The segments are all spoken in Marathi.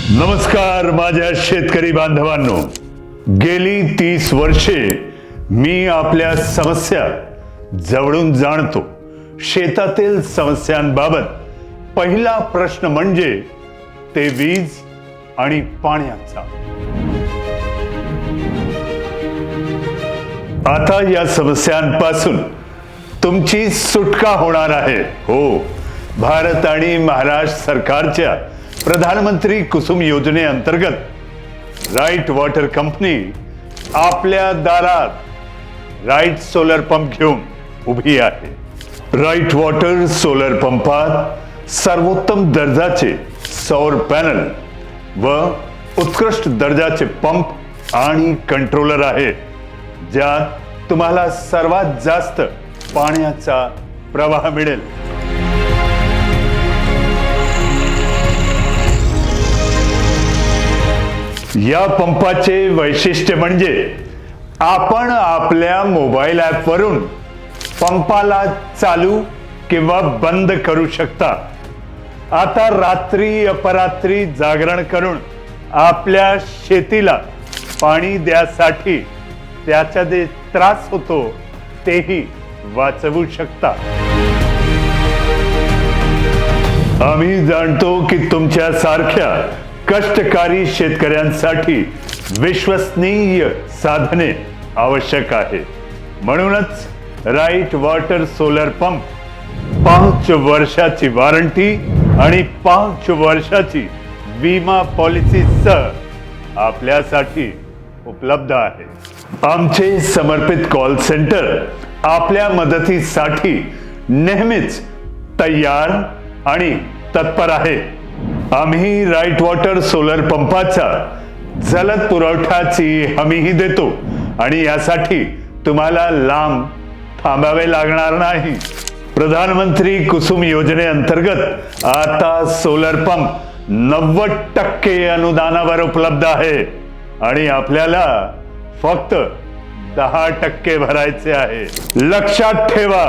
नमस्कार माझ्या शेतकरी बांधवांनो, गेली 30 वर्षे मी आपल्या समस्या जवळून जाणतो. शेतातील समस्यांबाबत पहिला प्रश्न म्हणजे ते वीज आणि पाण्याचा. आता या समस्यांपासून तुमची सुटका होणार आहे. हो, भारत आणि महाराष्ट्र सरकारच्या प्रधानमंत्री कुसुम योजनेअंतर्गत राईट वॉटर कंपनी आपल्या दारात राईट सोलर पंप घेऊन उभी आहे. राईट वॉटर सोलर पंपात सर्वोत्तम दर्जाचे सौर पॅनल व उत्कृष्ट दर्जाचे पंप आणि कंट्रोलर आहे, ज्यात तुम्हाला सर्वात जास्त पाण्याचा प्रवाह मिळेल. या पंपाचे वैशिष्ट्य म्हणजे आपण आपल्या मोबाईल ॲप वरून पंपाला चालू किंवा बंद करू शकता. आता रात्री अपरात्री जागरण करून आपल्या शेतीला पाणी द्यासाठी त्याचा जे त्रास होतो तेही वाचवू शकता. आम्ही जाणतो की तुमच्या सारख्या कष्टकारी शेतकऱ्यांसाठी विश्वसनीय साधने आवश्यक आहे. म्हणूनच राईट वॉटर सोलर पंप 5 वर्षाची वॉरंटी आणि 5 वर्षाची विमा पॉलिसीसह आपल्यासाठी उपलब्ध आहे. आमचे समर्पित कॉल सेंटर आपल्या मदतीसाठी नेहमीच तयार आणि तत्पर आहे. आम्ही राईट वॉटर सोलर पंपाचा जलद पुरवठ्याची हमीही देतो आणि यासाठी तुम्हाला लांब थांबावे लागणार नाही. प्रधानमंत्री कुसुम योजनेअंतर्गत आता सोलर पंप 90% अनुदानावर उपलब्ध आहे आणि आपल्याला फक्त 10% भरायचे आहे. लक्षात ठेवा,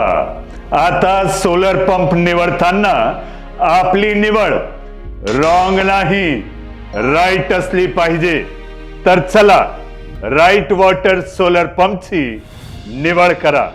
आता सोलर पंप निवडताना आपली निवड रॉंग नाही, राईट असली पाहिजे. तर चला, राईट वॉटर सोलर पंपची निवड करा.